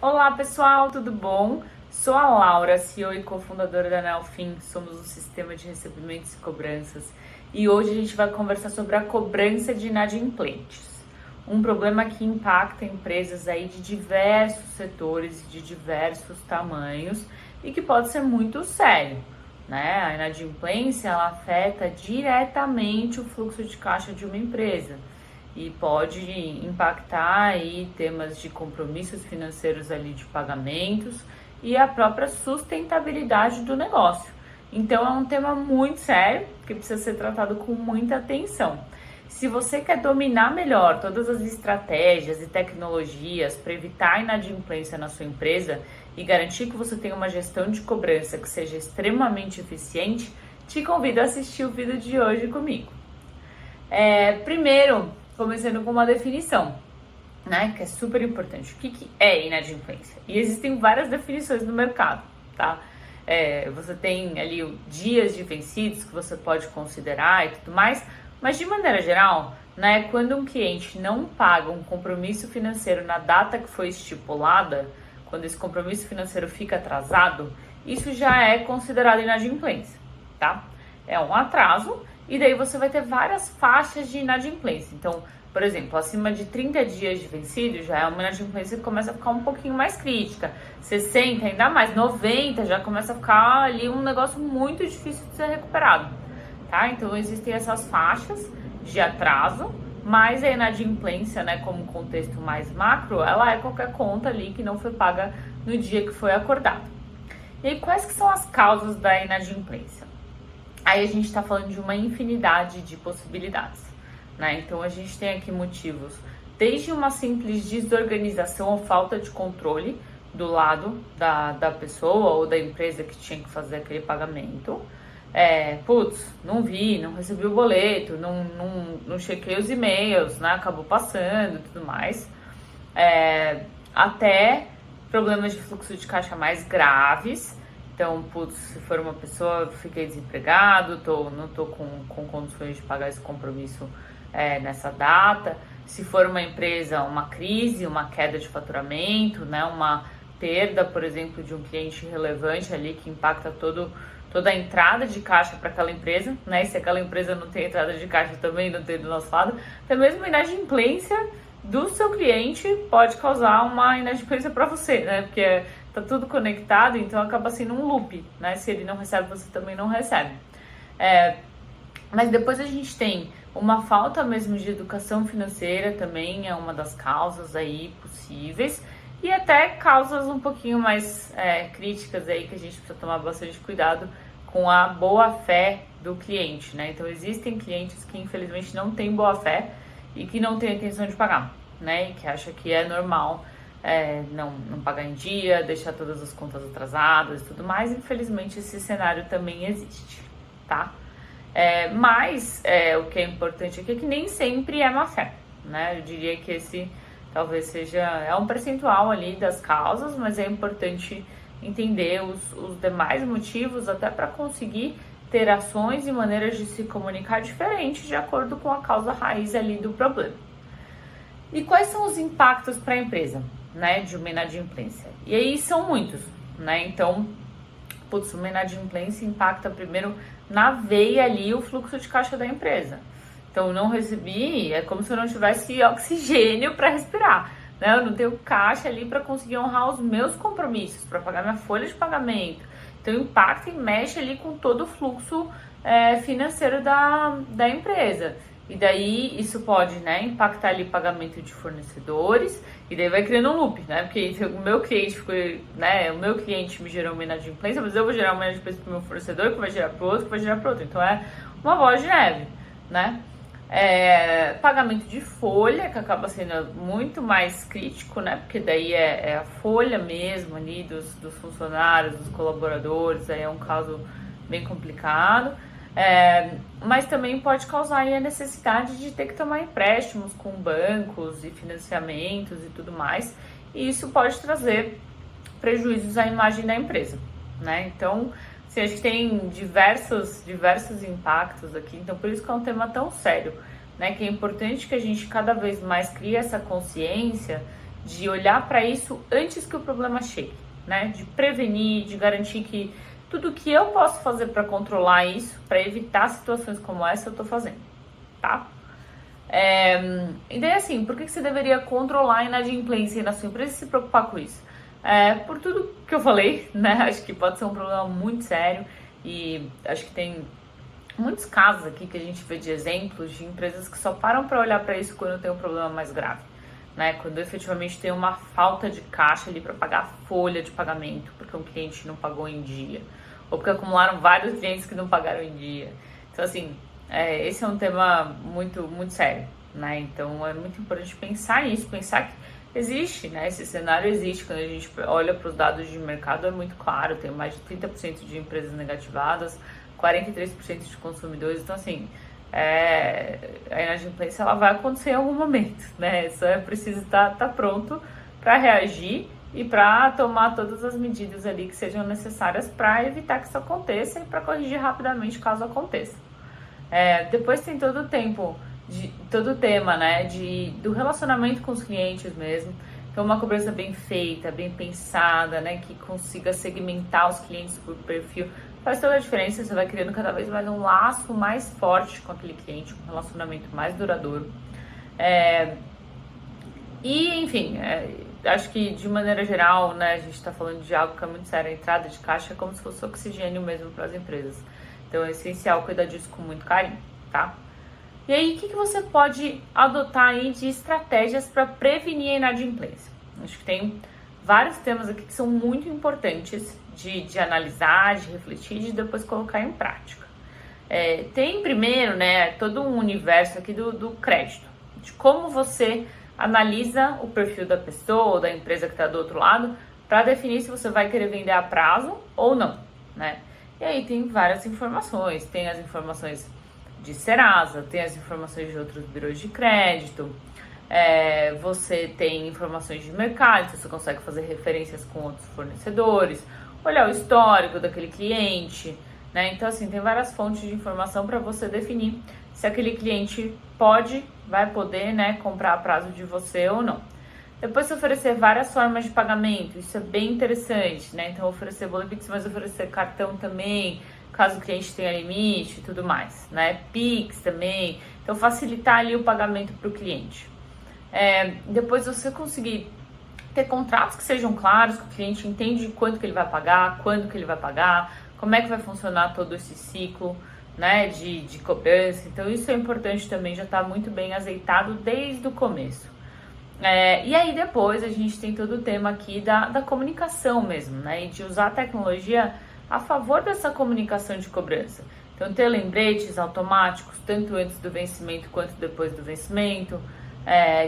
Olá pessoal, tudo bom? Sou a Laura, CEO e cofundadora da Nelfin, somos um sistema de recebimentos e cobranças e hoje a gente vai conversar sobre a cobrança de inadimplentes, um problema que impacta empresas aí de diversos setores e de diversos tamanhos e que pode ser muito sério, né? A inadimplência ela afeta diretamente o fluxo de caixa de uma empresa e pode impactar aí temas de compromissos financeiros ali de pagamentos e a própria sustentabilidade do negócio. Então é um tema muito sério que precisa ser tratado com muita atenção. Se você quer dominar melhor todas as estratégias e tecnologias para evitar a inadimplência na sua empresa e garantir que você tenha uma gestão de cobrança que seja extremamente eficiente, te convido a assistir o vídeo de hoje comigo. Primeiro, começando com uma definição, né, que é super importante. O que é inadimplência? E existem várias definições no mercado, tá? Você tem ali dias de vencidos que você pode considerar e tudo mais, mas de maneira geral, né, quando um cliente não paga um compromisso financeiro na data que foi estipulada, quando esse compromisso financeiro fica atrasado, isso já é considerado inadimplência, tá? É um atraso. E daí você vai ter várias faixas de inadimplência. Então, por exemplo, acima de 30 dias de vencido já é uma inadimplência que começa a ficar um pouquinho mais crítica. 60, ainda mais, 90 já começa a ficar ali um negócio muito difícil de ser recuperado, tá? Então existem essas faixas de atraso, mas a inadimplência, né, como contexto mais macro, ela é qualquer conta ali que não foi paga no dia que foi acordado. E aí, quais que são as causas da inadimplência? Aí a gente está falando de uma infinidade de possibilidades, né? Então a gente tem aqui motivos desde uma simples desorganização ou falta de controle do lado da pessoa ou da empresa que tinha que fazer aquele pagamento. Não vi, não recebi o boleto, não chequei os e-mails, né? Acabou passando e tudo mais. Até problemas de fluxo de caixa mais graves. Então, se for uma pessoa, fiquei desempregado, não tô com condições de pagar esse compromisso nessa data. Se for uma empresa, uma crise, uma queda de faturamento, né, uma perda, por exemplo, de um cliente relevante ali que impacta toda a entrada de caixa para aquela empresa, né? E se aquela empresa não tem entrada de caixa também não tem do nosso lado, até mesmo a inadimplência do seu cliente pode causar uma inadimplência para você, né? Porque tá tudo conectado, então acaba sendo um loop, né? Se ele não recebe, você também não recebe. Mas depois a gente tem uma falta mesmo de educação financeira, também é uma das causas aí possíveis, e até causas um pouquinho mais críticas aí que a gente precisa tomar bastante cuidado com a boa fé do cliente, né? Então existem clientes que infelizmente não têm boa fé e que não têm a intenção de pagar, né? E que acham que é normal não pagar em dia, deixar todas as contas atrasadas e tudo mais. Infelizmente esse cenário também existe, tá? Mas o que é importante aqui é que nem sempre é má fé, né? Eu diria que esse talvez seja um percentual ali das causas, mas é importante entender os demais motivos até para conseguir ter ações e maneiras de se comunicar diferentes de acordo com a causa raiz ali do problema. E quais são os impactos para a empresa, né, de uma inadimplência? E aí são muitos, né? Então, uma inadimplência impacta primeiro na veia ali o fluxo de caixa da empresa. Então, não recebi, é como se eu não tivesse oxigênio para respirar, né? Eu não tenho caixa ali para conseguir honrar os meus compromissos, para pagar minha folha de pagamento. Então, impacta e mexe ali com todo o fluxo financeiro da empresa. E daí isso pode, né, impactar ali pagamento de fornecedores, e daí vai criando um loop, né? Porque o meu cliente ficou, né? O meu cliente me gerou uma inadimplência, mas eu vou gerar uma inadimplência pro meu fornecedor, que vai gerar pro outro, que vai gerar pro outro. Então é uma bola de neve, né? Pagamento de folha, que acaba sendo muito mais crítico, né? Porque daí é a folha mesmo ali dos funcionários, dos colaboradores, aí é um caso bem complicado. Mas também pode causar aí a necessidade de ter que tomar empréstimos com bancos e financiamentos e tudo mais, e isso pode trazer prejuízos à imagem da empresa, né? Então, assim, acho que tem diversos impactos aqui, então por isso que é um tema tão sério, né? Que é importante que a gente cada vez mais crie essa consciência de olhar para isso antes que o problema chegue, né? De prevenir, de garantir que tudo que eu posso fazer para controlar isso, para evitar situações como essa, eu tô fazendo, tá? E daí assim, por que você deveria controlar a inadimplência na sua empresa e se preocupar com isso? Por tudo que eu falei, né? Acho que pode ser um problema muito sério e acho que tem muitos casos aqui que a gente vê de exemplos de empresas que só param para olhar para isso quando tem um problema mais grave, né? Quando efetivamente tem uma falta de caixa ali para pagar a folha de pagamento porque um cliente não pagou em dia ou porque acumularam vários clientes que não pagaram em dia. Então assim, esse é um tema muito, muito sério, né? Então é muito importante pensar nisso, pensar que existe, né? Esse cenário existe. Quando a gente olha para os dados de mercado, é muito claro, tem mais de 30% de empresas negativadas, 43% de consumidores. Então, assim, a inadimplência ela vai acontecer em algum momento, né? Só é preciso estar pronto para reagir e para tomar todas as medidas ali que sejam necessárias para evitar que isso aconteça e para corrigir rapidamente caso aconteça. Depois tem todo o tema, né, do relacionamento com os clientes mesmo. Então, uma cobrança bem feita, bem pensada, né, que consiga segmentar os clientes por perfil, faz toda a diferença. Você vai criando cada vez mais um laço mais forte com aquele cliente, um relacionamento mais duradouro. E, enfim, acho que de maneira geral, né, a gente está falando de algo que é muito sério. A entrada de caixa é como se fosse oxigênio mesmo para as empresas. Então, é essencial cuidar disso com muito carinho, tá? E aí, o que você pode adotar aí de estratégias para prevenir a inadimplência? Acho que tem vários temas aqui que são muito importantes de analisar, de refletir e de depois colocar em prática. Tem primeiro, né, todo um universo aqui do crédito, de como você analisa o perfil da pessoa ou da empresa que está do outro lado para definir se você vai querer vender a prazo ou não, né? E aí tem várias informações, tem as informações de Serasa, tem as informações de outros birôs de crédito, você tem informações de mercado, você consegue fazer referências com outros fornecedores, olhar o histórico daquele cliente, né? Então, assim, tem várias fontes de informação para você definir se aquele cliente vai poder, né, comprar a prazo de você ou não. Depois, você oferecer várias formas de pagamento, isso é bem interessante, né? Então, oferecer boletim, mas oferecer cartão também, caso o cliente tenha limite e tudo mais, né? Pix também. Então, facilitar ali o pagamento para o cliente. Depois, você conseguir ter contratos que sejam claros, que o cliente entende quanto que ele vai pagar, quando que ele vai pagar, como é que vai funcionar todo esse ciclo, né, de cobrança. Então, isso é importante também, já está muito bem azeitado desde o começo. E aí, depois, a gente tem todo o tema aqui da comunicação mesmo, né? E de usar a tecnologia a favor dessa comunicação de cobrança. Então, ter lembretes automáticos, tanto antes do vencimento quanto depois do vencimento,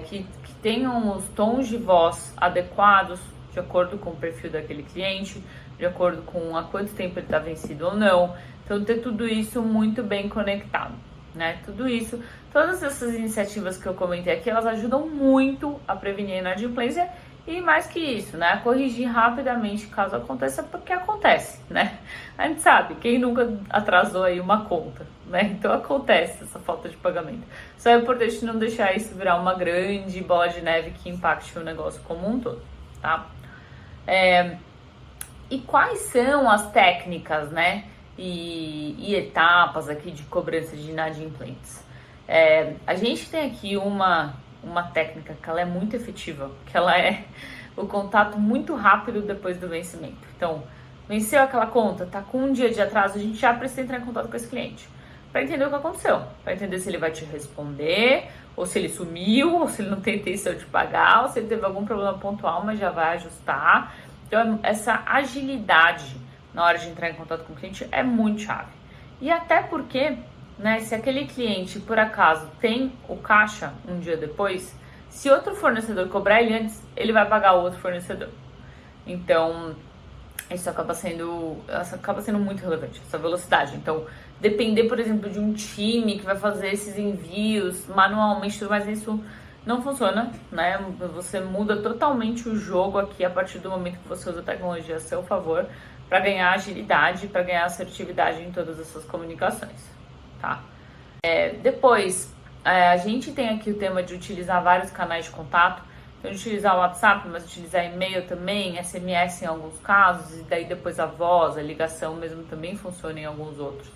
que tenham os tons de voz adequados, de acordo com o perfil daquele cliente, de acordo com há quanto tempo ele está vencido ou não. Então, ter tudo isso muito bem conectado, né? Tudo isso, todas essas iniciativas que eu comentei aqui, elas ajudam muito a prevenir a inadimplência e mais que isso, né? A corrigir rapidamente caso aconteça, porque acontece, né? A gente sabe, quem nunca atrasou aí uma conta, né? Então acontece essa falta de pagamento. Só é importante não deixar isso virar uma grande bola de neve que impacte o negócio como um todo, tá? E quais são as técnicas, né? E etapas aqui de cobrança de inadimplentes? A gente tem aqui uma técnica que ela é muito efetiva, que ela é o contato muito rápido depois do vencimento. Então, venceu aquela conta, tá com um dia de atraso, a gente já precisa entrar em contato com esse cliente para entender o que aconteceu, para entender se ele vai te responder, ou se ele sumiu, ou se ele não tem intenção de pagar, ou se ele teve algum problema pontual, mas já vai ajustar. Então, essa agilidade na hora de entrar em contato com o cliente é muito chave. E até porque, né, se aquele cliente, por acaso, tem o caixa um dia depois, se outro fornecedor cobrar ele antes, ele vai pagar o outro fornecedor. Então, isso acaba sendo muito relevante, essa velocidade. Então, depender, por exemplo, de um time que vai fazer esses envios manualmente, mas isso não funciona, né? Você muda totalmente o jogo aqui a partir do momento que você usa a tecnologia a seu favor para ganhar agilidade, para ganhar assertividade em todas essas comunicações, tá? Depois, a gente tem aqui o tema de utilizar vários canais de contato. Então, utilizar o WhatsApp, mas utilizar e-mail também, SMS em alguns casos, e daí depois a voz, a ligação mesmo também funciona em alguns outros.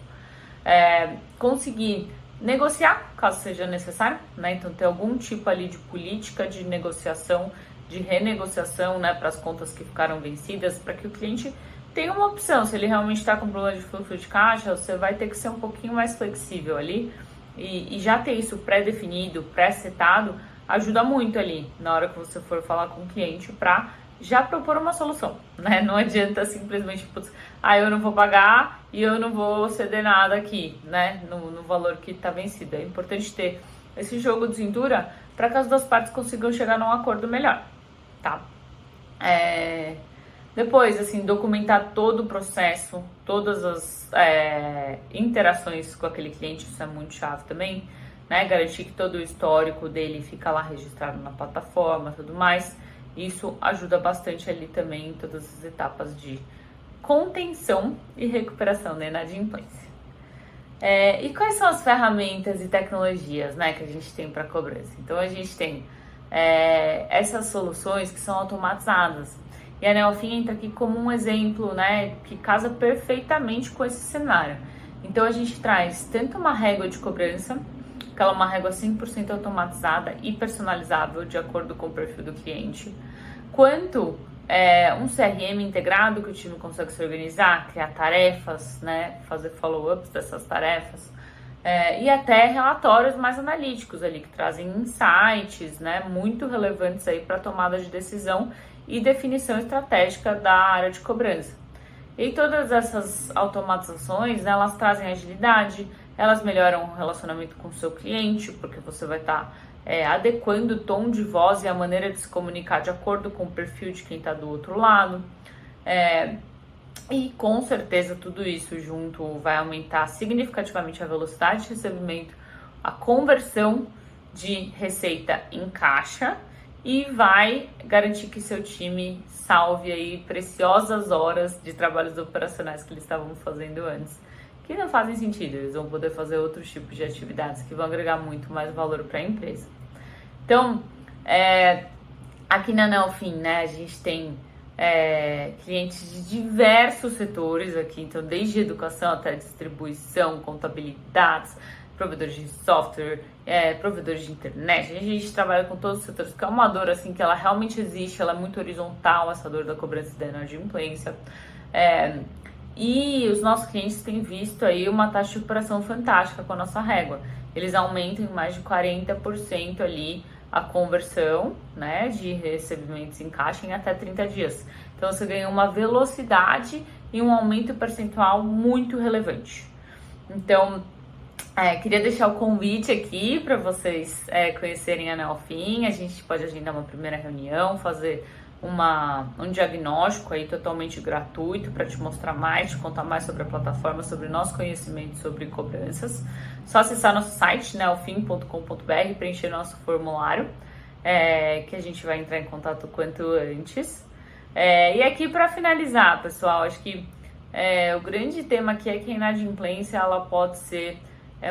Conseguir negociar, caso seja necessário, né? Então, ter algum tipo ali de política de negociação, de renegociação, né, para as contas que ficaram vencidas, para que o cliente tenha uma opção. Se ele realmente está com problema de fluxo de caixa, você vai ter que ser um pouquinho mais flexível ali e já ter isso pré-definido, pré-setado, ajuda muito ali na hora que você for falar com o cliente para já propor uma solução, né? Não adianta simplesmente, putz, eu não vou pagar e eu não vou ceder nada aqui, né? No valor que está vencido. É importante ter esse jogo de cintura para que as duas partes consigam chegar num acordo melhor, tá? Depois, assim, documentar todo o processo, todas as interações com aquele cliente, isso é muito chave também, né? Garantir que todo o histórico dele fica lá registrado na plataforma e tudo mais. Isso ajuda bastante ali também em todas as etapas de contenção e recuperação da inadimplência. E quais são as ferramentas e tecnologias, né, que a gente tem para cobrança? Então, a gente tem essas soluções que são automatizadas. E a Neofin entra aqui como um exemplo, né, que casa perfeitamente com esse cenário. Então, a gente traz tanto uma régua de cobrança, que ela é uma régua 100% automatizada e personalizável de acordo com o perfil do cliente, quanto um CRM integrado que o time consegue se organizar, criar tarefas, né, fazer follow-ups dessas tarefas, e até relatórios mais analíticos ali, que trazem insights, né, muito relevantes aí para tomada de decisão e definição estratégica da área de cobrança. E todas essas automatizações, né, elas trazem agilidade, elas melhoram o relacionamento com o seu cliente, porque você vai estar adequando o tom de voz e a maneira de se comunicar de acordo com o perfil de quem está do outro lado. E com certeza tudo isso junto vai aumentar significativamente a velocidade de recebimento, a conversão de receita em caixa e vai garantir que seu time salve aí preciosas horas de trabalhos operacionais que eles estavam fazendo antes, que não fazem sentido. Eles vão poder fazer outros tipos de atividades que vão agregar muito mais valor para a empresa. Então, aqui na Neofin, né, a gente tem clientes de diversos setores aqui, então desde educação até distribuição, contabilidades, provedores de software, provedores de internet. A gente trabalha com todos os setores, porque é uma dor assim que ela realmente existe, ela é muito horizontal, essa dor da cobrança da inadimplência. E os nossos clientes têm visto aí uma taxa de operação fantástica com a nossa régua. Eles aumentam em mais de 40% ali a conversão, né, de recebimentos em caixa em até 30 dias. Então você ganha uma velocidade e um aumento percentual muito relevante. Então, queria deixar o convite aqui para vocês conhecerem a Neofin. A gente pode agendar uma primeira reunião, fazer um diagnóstico aí totalmente gratuito para te mostrar mais, te contar mais sobre a plataforma, sobre o nosso conhecimento sobre cobranças. Só acessar nosso site, neofin.com.br, preencher nosso formulário, que a gente vai entrar em contato o quanto antes. E aqui para finalizar, pessoal, acho que o grande tema aqui é que a inadimplência ela pode ser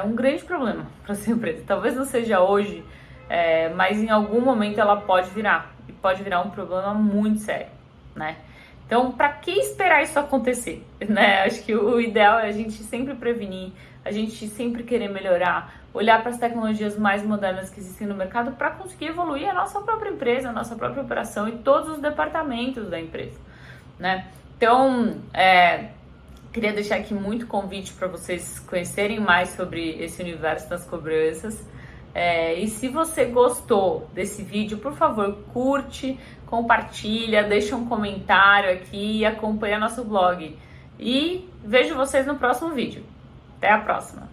um grande problema para a sua empresa. Talvez não seja hoje, mas em algum momento ela pode virar. E pode virar um problema muito sério, né? Então, para que esperar isso acontecer, né? Acho que o ideal é a gente sempre prevenir, a gente sempre querer melhorar, olhar para as tecnologias mais modernas que existem no mercado para conseguir evoluir a nossa própria empresa, a nossa própria operação e todos os departamentos da empresa, né? Então, queria deixar aqui muito convite para vocês conhecerem mais sobre esse universo das cobranças. E se você gostou desse vídeo, por favor, curte, compartilha, deixa um comentário aqui e acompanha nosso blog. E vejo vocês no próximo vídeo. Até a próxima!